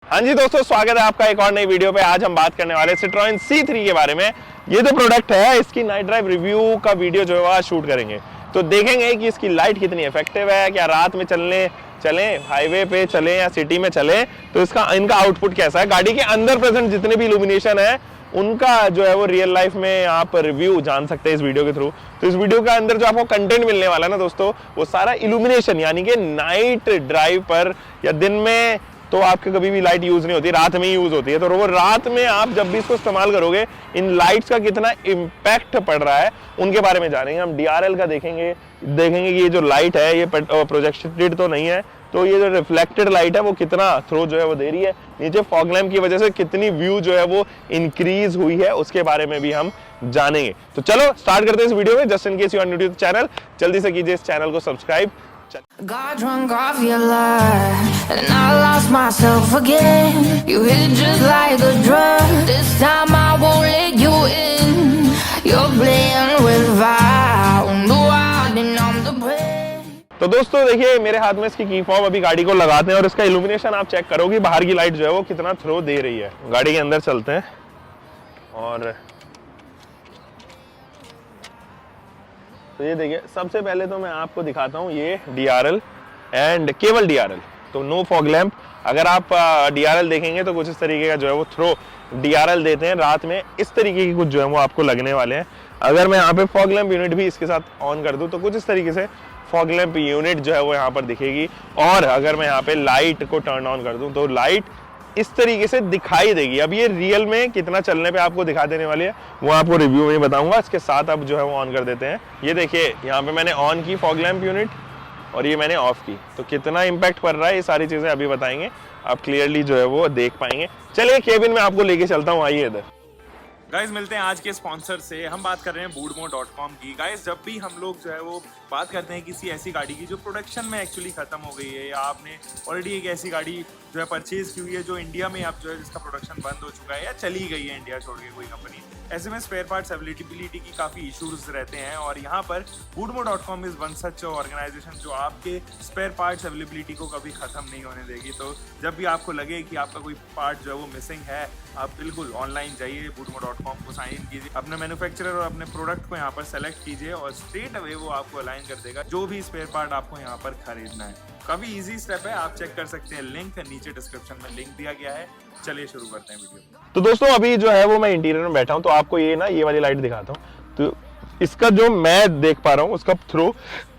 हाँ जी दोस्तों, स्वागत है आपका एक और नई वीडियो पे। आज हम बात करने वाले Citroen C3 के बारे में। ये जो प्रोडक्ट है इसकी नाइट ड्राइव रिव्यू का वीडियो जो है शूट करेंगे, तो देखेंगे कि इसकी लाइट कितनी इफेक्टिव है, क्या रात में चलें हाईवे पे चलें या सिटी में चलें, तो इनका आउटपुट कैसा है। गाड़ी के अंदर प्रेजेंट जितने भी इल्यूमिनेशन है उनका जो है वो रियल लाइफ में आप रिव्यू जान सकते हैं इस वीडियो के थ्रू। तो इस वीडियो के अंदर जो आपको कंटेंट मिलने वाला है ना दोस्तों, वो सारा इल्यूमिनेशन यानी कि नाइट ड्राइव पर या दिन में तो आपके कभी भी लाइट यूज नहीं होती, रात में ही यूज होती है। तो वो रात में आप जब भी इसको इस्तेमाल करोगे इन लाइट्स का कितना इम्पैक्ट पड़ रहा है उनके बारे में जानेंगे। हम DRL का देखेंगे कि ये जो लाइट है ये प्रोजेक्टेड तो नहीं है, तो ये जो रिफ्लेक्टेड लाइट है वो कितना थ्रो जो है वो दे रही है। नीचे फॉग लैम्प की वजह से कितनी व्यू जो है वो इंक्रीज हुई है उसके बारे में भी हम जानेंगे। तो चलो स्टार्ट करते हैं इस वीडियो में। Just in case you are new to the channel, जल्दी से कीजिए इस चैनल को subscribe. Got drunk off your life and I lost myself again. You hit just like a drug. This time I won't let you in. You're playing with fire. No, I didn't on the break. तो दोस्तों देखिए, मेरे हाथ में इसकी key fob अभी गाड़ी को लगाते हैं और इसका इल्यूमिनेशन आप चेक करोगे, बाहर की लाइट जो है वो कितना थ्रो दे रही है। गाड़ी के अंदर चलते हैं और तो ये देखिए, सबसे पहले तो मैं आपको दिखाता हूँ ये DRL एंड केवल DRL, तो नो फॉग लैम्प। अगर आप DRL देखेंगे तो कुछ इस तरीके का जो है वो थ्रो DRL देते हैं रात में, इस तरीके की कुछ जो है वो आपको लगने वाले हैं। अगर मैं यहाँ पे फॉग लैम्प यूनिट भी इसके साथ ऑन कर दूँ तो कुछ इस तरीके से फॉग लैम्प यूनिट जो है वो यहाँ पर दिखेगी। और अगर मैं यहाँ पे लाइट को टर्न ऑन कर दूँ तो लाइट इस तरीके से दिखाई देगी। अब ये रियल में कितना चलने पे आपको दिखा देने वाली है वो आपको रिव्यू में बताऊंगा। इसके साथ अब जो है वो ऑन कर देते हैं। ये देखिए, यहाँ पे मैंने ऑन की फॉग लैम्प यूनिट और ये मैंने ऑफ की, तो कितना इंपैक्ट पड़ रहा है ये सारी चीजें अभी बताएंगे, आप क्लियरली जो है वो देख पाएंगे। चलिए केबिन में आपको लेके चलता हूँ, आइए इधर। गाइज मिलते हैं आज के स्पॉन्सर से। हम बात कर रहे हैं boodmo.com की। गाइज जब भी हम लोग जो है वो बात करते हैं किसी ऐसी गाड़ी की जो प्रोडक्शन में एक्चुअली खत्म हो गई है, या आपने ऑलरेडी एक ऐसी गाड़ी जो है परचेज की हुई है जो इंडिया में अब जो है जिसका प्रोडक्शन बंद हो चुका है या चली गई है इंडिया छोड़ के कोई कंपनी, ऐसे में स्पेयर पार्ट्स अवेलेबिलिटी की काफ़ी इश्यूज रहते हैं। और यहाँ पर boodmo.com is one such organisation जो आपके स्पेयर पार्ट्स अवेलेबिलिटी को कभी ख़त्म नहीं होने देगी। तो जब भी आपको लगे कि आपका कोई पार्ट जो है वो मिसिंग है, आप बिल्कुल ऑनलाइन जाइए, boodmo.com को साइन इन कीजिए, अपने मैन्युफैक्चरर और अपने प्रोडक्ट को यहाँ पर सेलेक्ट कीजिए और स्ट्रेट अवे वो आपको अलाइन कर देगा जो भी स्पेयर पार्ट आपको यहाँ पर खरीदना है। काफ़ी इजी स्टेप है, आप चेक कर सकते हैं, लिंक नीचे डिस्क्रिप्शन में लिंक दिया गया है। चलिए शुरू करते हैं वीडियो। तो दोस्तों अभी जो है वो मैं इंटीरियर में बैठा हूँ, तो आपको ये वाली लाइट दिखाता हूँ। तो इसका जो मैं देख पा रहा हूँ उसका थ्रो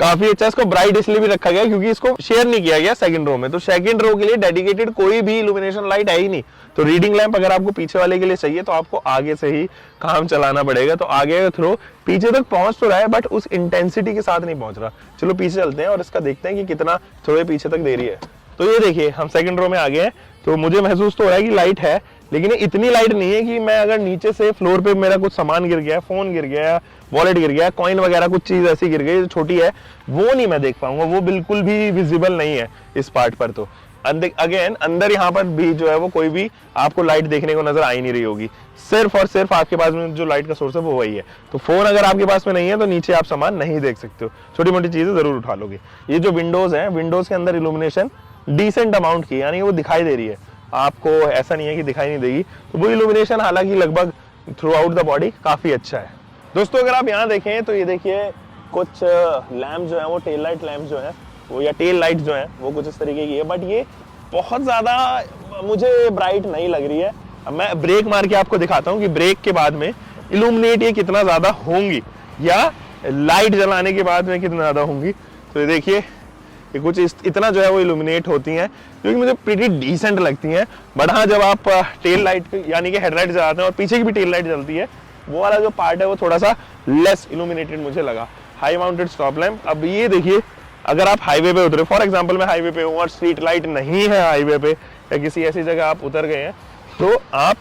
काफी अच्छा है। इसको ब्राइट इसलिए भी रखा गया क्योंकि इसको शेयर नहीं किया गया सेकंड रो में, तो सेकंड रो के लिए डेडिकेटेड कोई भी इल्यूमिनेशन लाइट है ही नहीं। तो रीडिंग लैंप अगर आपको पीछे वाले के लिए चाहिए तो आपको आगे से ही काम चलाना पड़ेगा। तो आगे का थ्रो पीछे तक पहुंच तो रहा है बट उस इंटेंसिटी के साथ नहीं पहुंच रहा। चलो पीछे चलते हैं और इसका देखते हैं कि कितना थ्रो पीछे तक दे रही है। तो ये देखिए, हम सेकंड रो में आ गए हैं, तो मुझे महसूस तो हो रहा है कि लाइट है, लेकिन इतनी लाइट नहीं है कि मैं अगर नीचे से फ्लोर पे मेरा कुछ सामान गिर गया, फोन गिर गया, वॉलेट गिर गया, कॉइन वगैरह कुछ चीज ऐसी गिर गई जो छोटी है, वो नहीं मैं देख पाऊंगा। वो बिल्कुल भी विजिबल नहीं है इस पार्ट पर। तो अगेन अंदर यहाँ पर भी जो है वो कोई भी आपको लाइट देखने को नजर आ ही नहीं रही होगी। सिर्फ और सिर्फ आपके पास में जो लाइट का सोर्स है वो वही है। तो फोन अगर आपके पास में नहीं है तो नीचे आप सामान नहीं देख सकते हो, छोटी मोटी चीजें जरूर उठा लोगे। ये जो विंडोज है, विंडोज के अंदर इल्यूमिनेशन डिसेंट अमाउंट की, यानी वो दिखाई दे रही है आपको, ऐसा नहीं है कि दिखाई नहीं देगी। तो वो इल्यूमिनेशन हालांकि लगभग थ्रू आउट द बॉडी काफी अच्छा है। दोस्तों अगर आप यहाँ देखें तो ये देखिए कुछ लैम्प जो है वो टेल लाइट लैम्प जो है वो, या टेल लाइट जो है वो कुछ इस तरीके की है, बट ये बहुत ज्यादा मुझे ब्राइट नहीं लग रही है। अब मैं ब्रेक मार के आपको दिखाता हूँ कि ब्रेक के बाद में इल्यूमिनेट ये कितना ज्यादा होंगी या लाइट जलाने के बाद में कितना ज्यादा होंगी। तो ये देखिए, ये कुछ इतना जो है वो इल्यूमिनेट होती हैं जो कि मुझे प्रीटी डिसेंट लगती हैं। बट हाँ, जब आप टेल लाइट यानी कि हेडलाइट जलाते हैं और पीछे की भी टेल लाइट जलती है, वो वाला जो पार्ट है वो थोड़ा सा लेस इल्यूमिनेटेड मुझे लगा। हाई माउंटेड स्टॉप लैम्प, अब ये देखिए, अगर आप हाईवे पे उतरे, फॉर एग्जांपल मैं हाईवे पे हूँ और स्ट्रीट लाइट नहीं है हाईवे पे, या किसी ऐसी जगह आप उतर गए हैं, तो आप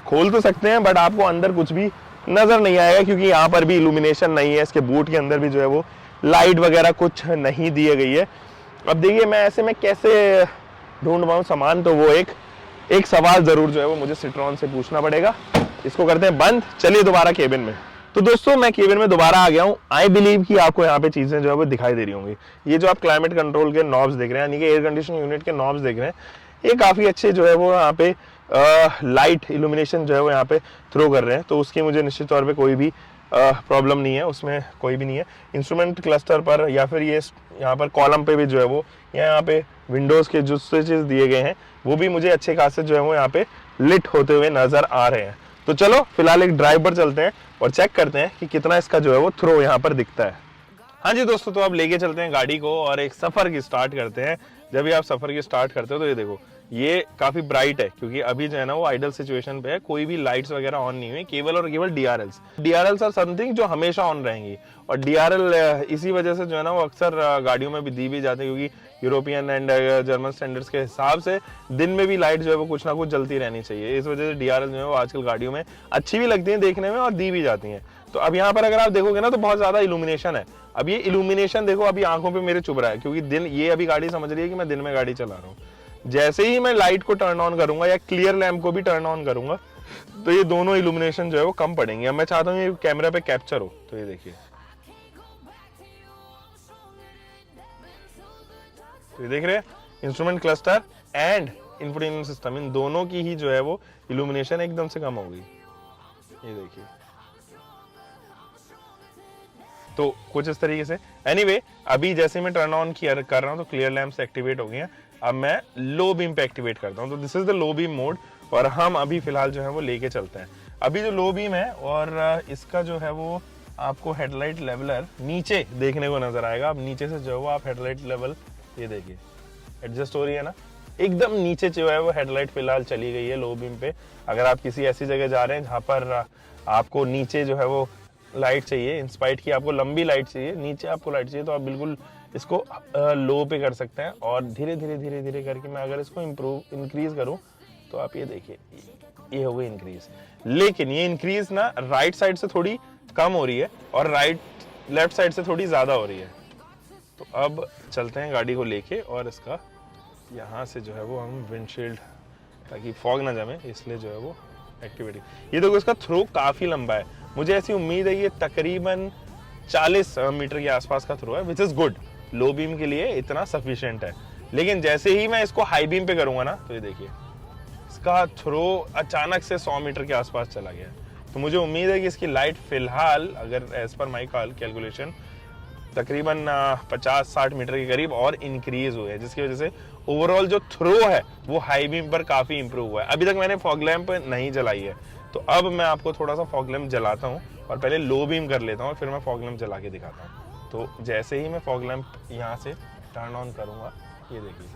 खोल तो सकते हैं बट आपको अंदर कुछ भी नजर नहीं आएगा क्योंकि यहाँ पर भी इल्यूमिनेशन नहीं है। इसके बूट के अंदर भी जो है वो लाइट वगैरह कुछ नहीं दी गई है। अब देखिए, मैं ऐसे में कैसे ढूंढ पाऊँ सामान, तो वो एक सवाल जरूर जो है वो मुझे सिट्रॉन से पूछना पड़ेगा। इसको करते हैं बंद, चलिए दोबारा केबिन में। तो दोस्तों मैं केबिन में दोबारा आ गया हूँ। आई बिलीव कि आपको यहाँ पे चीजें जो है वो दिखाई दे रही होंगी। ये जो आप क्लाइमेट कंट्रोल के नॉब्स देख रहे हैं, यानी कि एयर कंडीशनिंग यूनिट के नॉब्स देख रहे हैं, ये काफ़ी अच्छे जो है वो यहाँ पे लाइट इल्यूमिनेशन जो है वो यहाँ पे थ्रो कर रहे हैं, तो उसकी मुझे निश्चित तौर पे कोई भी प्रॉब्लम नहीं है, उसमें कोई भी नहीं है। इंस्ट्रूमेंट क्लस्टर पर या फिर ये यहाँ पर कॉलम पे भी जो है वो यहाँ पे विंडोज़ के जो स्विचेस दिए गए हैं वो भी मुझे अच्छे खासे जो है वो यहाँ पे लिट होते हुए नज़र आ रहे हैं। तो चलो फिलहाल एक ड्राइव पर चलते हैं और चेक करते हैं कि कितना इसका जो है वो थ्रो यहाँ पर दिखता है। हाँ जी दोस्तों, तो अब लेके चलते हैं गाड़ी को और एक सफ़र की स्टार्ट करते हैं। जब भी आप सफ़र की स्टार्ट करते हो तो ये देखो, ये काफ़ी ब्राइट है क्योंकि अभी जो है ना वो आइडल सिचुएशन पे है, कोई भी लाइट्स वगैरह ऑन नहीं हुई, केवल और केवल डीआरएल्स आर समथिंग जो हमेशा ऑन रहेंगी। और डीआरएल इसी वजह से जो है ना वो अक्सर गाड़ियों में भी दी भी जाती है, क्योंकि यूरोपियन एंड जर्मन स्टैंडर्ड्स के हिसाब से दिन में भी लाइट जो है वो कुछ ना कुछ जलती रहनी चाहिए। इस वजह से डीआरएल जो है वो आजकल गाड़ियों में अच्छी भी लगती है देखने में और दी भी जाती हैं। तो अब यहाँ पर अगर आप देखोगे ना तो बहुत ज़्यादा इल्यूमिनेशन है। अब ये इल्यूमिनेशन देखो अभी आंखों पे मेरे चुभ रहा है, क्योंकि दिन ये अभी गाड़ी समझ रही है कि मैं दिन में गाड़ी चला रहा हूँ। जैसे ही मैं लाइट को टर्न ऑन करूंगा या क्लियर लैंप को भी टर्न ऑन करूंगा तो ये दोनों इल्यूमिनेशन जो है वो कम पड़ेंगे। अब मैं चाहता हूँ ये कैमरा पे कैप्चर हो, तो ये देखिए, तो ये देख रहे हैं instrument cluster and infotainment system, इन दोनों की ही जो है वो इल्यूमिनेशन एकदम से कम हो गई। ये देखिए, तो कुछ इस तरीके से। एनीवे, अभी जैसे मैं टर्न ऑन कर रहा हूँ तो क्लियर लैंप्स एक्टिवेट हो गए हैं। अब मैं लो बीम पे एक्टिवेट करता हूँ, तो this is the low beam mode और हम अभी फिलहाल जो है वो लेके चलते हैं। अभी जो लो बीम है और इसका जो है वो आपको हेडलाइट लेवलर नीचे देखने को नजर आएगा। अब नीचे से जो है वो आप हेडलाइट लेवल, ये देखिए एडजस्ट हो रही है ना, एकदम नीचे जो है वो हेडलाइट फिलहाल चली गई है लो बीम पे। अगर आप किसी ऐसी जगह जा रहे हैं जहाँ पर आपको नीचे जो है वो लाइट चाहिए, इंस्पाइट की आपको लंबी लाइट चाहिए, नीचे आपको लाइट चाहिए, तो आप बिल्कुल इसको लो पे कर सकते हैं। और धीरे धीरे धीरे धीरे करके मैं अगर इसको इंक्रीज करूं तो आप ये देखिए, ये हो गई इंक्रीज। लेकिन ये इंक्रीज ना राइट साइड से थोड़ी कम हो रही है और लेफ्ट साइड से थोड़ी ज्यादा हो रही है। तो अब चलते हैं गाड़ी को लेके और इसका यहाँ से जो है वो हम विंडशील्ड, ताकि फॉग ना जमे, इसलिए जो है वो एक्टिविटी। ये देखो इसका थ्रो काफी लंबा है, मुझे ऐसी उम्मीद है ये तकरीबन 40 मीटर के आसपास का थ्रो है, which is good. Low beam के लिए इतना सफिशिएंट है। लेकिन जैसे ही मैं इसको हाई बीम पे करूंगा ना तो ये देखिए इसका थ्रो अचानक से 100 मीटर के आसपास चला गया। तो मुझे उम्मीद है कि इसकी लाइट फिलहाल, अगर एज पर माई कैलकुलेशन, तकरीबन 50-60 मीटर के करीब और इंक्रीज हुए हैं, जिसकी वजह से ओवरऑल जो थ्रो है वो हाई बीम पर काफी इंप्रूव हुआ है। अभी तक मैंने फॉग लैंप नहीं जलाई है, तो अब मैं आपको थोड़ा सा फॉग लैंप जलाता हूँ और पहले लो बीम कर लेता हूँ और फिर मैं फॉग लैंप जला के दिखाता हूँ। तो जैसे ही मैं फॉग लैंप यहाँ से टर्न ऑन करूँगा, ये देखिए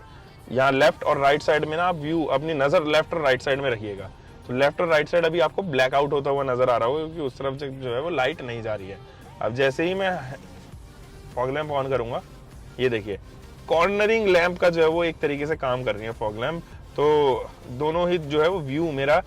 यहाँ लेफ्ट और राइट साइड में ना आप व्यू, अपनी नज़र लेफ्ट और राइट साइड में रखिएगा। तो लेफ्ट और राइट साइड अभी आपको ब्लैकआउट होता हुआ नजर आ रहा होगा, क्योंकि उस तरफ से जो है वो लाइट नहीं जा रही है। अब जैसे ही मैं फॉग लैंप ऑन करूँगा, ये देखिए कॉर्नरिंग लैंप का जो है वो एक तरीके से काम कर रही है फॉग लैंप। तो दोनों ही जो है वो व्यू, मेरा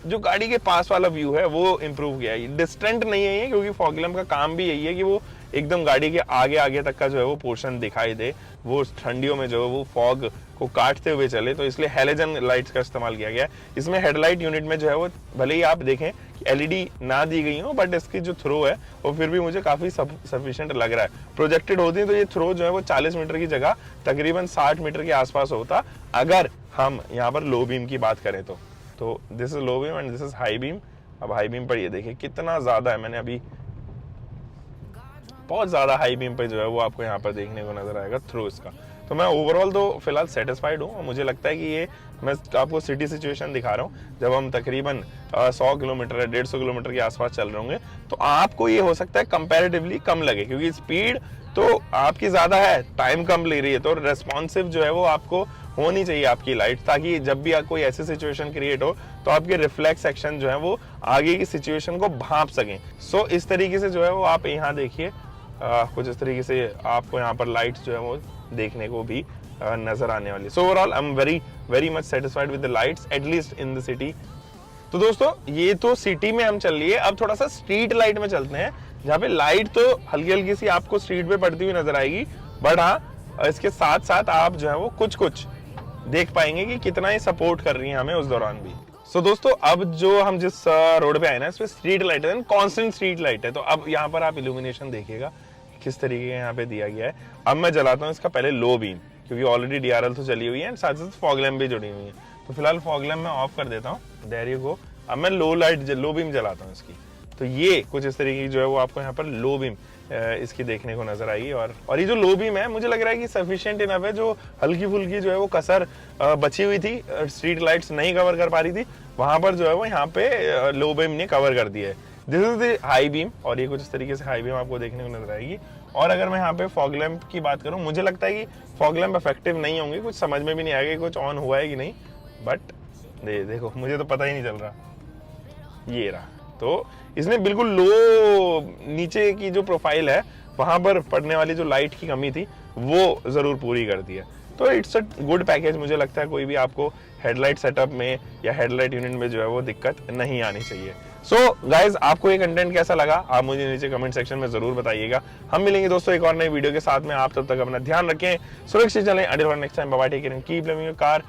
जो गाड़ी के पास वाला व्यू है वो इंप्रूव किया है। डिस्टेंट नहीं है ये, क्योंकि फॉग लैंप का काम भी यही है कि वो एकदम गाड़ी के आगे आगे तक का जो है वो पोर्शन दिखाई दे, वो ठंडियों में जो है वो फॉग को काटते हुए चले। तो इसलिए हेलोजन लाइट्स का इस्तेमाल किया गया है। इसमें हेडलाइट यूनिट में जो है वो भले ही आप देखें कि एलईडी ना दी गई हो, बट इसकी जो थ्रो है वो फिर भी मुझे काफी सफिशिएंट लग रहा है। प्रोजेक्टेड होती है तो ये थ्रो जो है वो 40 मीटर की जगह तकरीबन 60 मीटर के आसपास होता, अगर हम यहाँ पर लो बीम की बात करें तो this is low beam and this is high beam. अब हाई बीम पर ये देखिए कितना ज्यादा है, मैंने अभी बहुत ज्यादा हाई बीम पे जो है वो आपको यहाँ पर देखने को नजर आएगा थ्रो इसका। तो मैं ओवरऑल तो फिलहाल सेटिस्फाइड हूँ। मुझे लगता है कि ये, मैं आपको सिटी सिचुएशन दिखा रहा हूँ, जब हम तकरीबन 100 किलोमीटर या 150 किलोमीटर के आसपास चल रहे होंगे तो आपको ये हो सकता है कंपैरेटिवली कम लगे, क्योंकि स्पीड तो आपकी ज्यादा है, टाइम कम ले रही है, तो रेस्पॉन्सिव जो है वो आपको होनी चाहिए आपकी लाइट, ताकि जब भी कोई ऐसी सिचुएशन क्रिएट हो तो आपके रिफ्लेक्स एक्शन जो है वो आगे की सिचुएशन को भांप सकें। सो इस तरीके से जो है वो आप यहाँ देखिए कुछ इस तरीके से आपको यहाँ पर लाइट्स जो है वो देखने को भी नजर आने वाली। So overall I am very much satisfied with the lights, at least in the city. तो दोस्तों ये तो सिटी में हम चल लिए, अब थोड़ा सा स्ट्रीट लाइट में चलते हैं, जहाँ पे लाइट तो हल्की हल्की सी आपको स्ट्रीट पे पड़ती हुई नजर आएगी, बट हाँ इसके साथ साथ आप जो है वो कुछ देख पाएंगे कि कितना ही सपोर्ट कर रही है हमें उस दौरान भी। सो दोस्तों अब जो हम जिस रोड पे आए ना, इसमें स्ट्रीट लाइट है, कॉन्स्टेंट स्ट्रीट लाइट है। तो अब यहाँ पर आप इल्यूमिनेशन देखिएगा किस तरीके का यहाँ पे दिया गया है। अब मैं जलाता हूँ इसका पहले लो बीम, क्योंकि ऑलरेडी DRL तो चली हुई है एंड साथ साथ फॉग लैम्प भी जुड़ी हुई है। तो फिलहाल फॉग लैम्प मैं ऑफ कर देता हूँ, देयर यू गो। अब मैं लो बीम जलाता हूँ इसकी। तो ये कुछ इस तरीके की जो है वो आपको यहाँ पर लो बीम इसकी देखने को नजर आएगी। और ये जो लो बीम है मुझे लग रहा है कि सफिशिएंट इनफ है। जो हल्की फुल्की जो है वो कसर बची हुई थी, स्ट्रीट लाइट्स नहीं कवर कर पा रही थी, वहां पर जो है वो यहाँ पे लो बीम ने कवर कर दिया है। This is the high beam, और ये कुछ इस तरीके से हाई बीम आपको देखने को नजर आएगी। और अगर मैं यहाँ पे फॉग लैम्प की बात करूँ, मुझे लगता है कि फॉग लैम्प इफेक्टिव नहीं होंगे, कुछ समझ में भी नहीं आएगा कुछ ऑन हुआ है कि नहीं। बट देखो मुझे तो पता ही नहीं चल रहा, ये रहा। तो इसने बिल्कुल लो नीचे की जो प्रोफाइल है वहां पर पड़ने वाली जो लाइट की कमी थी वो जरूर पूरी कर दी है। तो इट्स अ गुड पैकेज। मुझे लगता है कोई भी आपको हेडलाइट सेटअप में या हेडलाइट यूनिट में जो है वो दिक्कत नहीं आनी चाहिए। सो गाइज, आपको ये कंटेंट कैसा लगा आप मुझे नीचे कमेंट सेक्शन में जरूर बताइएगा। हम मिलेंगे दोस्तों एक और नई वीडियो के साथ में। आप तब तक अपना ध्यान रखें, सुरक्षित चलें। Until next time, bye bye, take care and keep loving your car,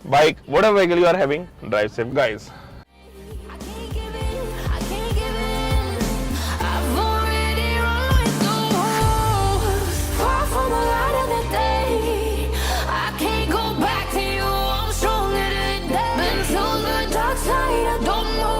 bike, whatever vehicle you are having, drive safe guys. I can't give in. I've already run like the wolves, far from the light of the day. I can't go back to you. I'm stronger than that. Been to the dark side. I don't know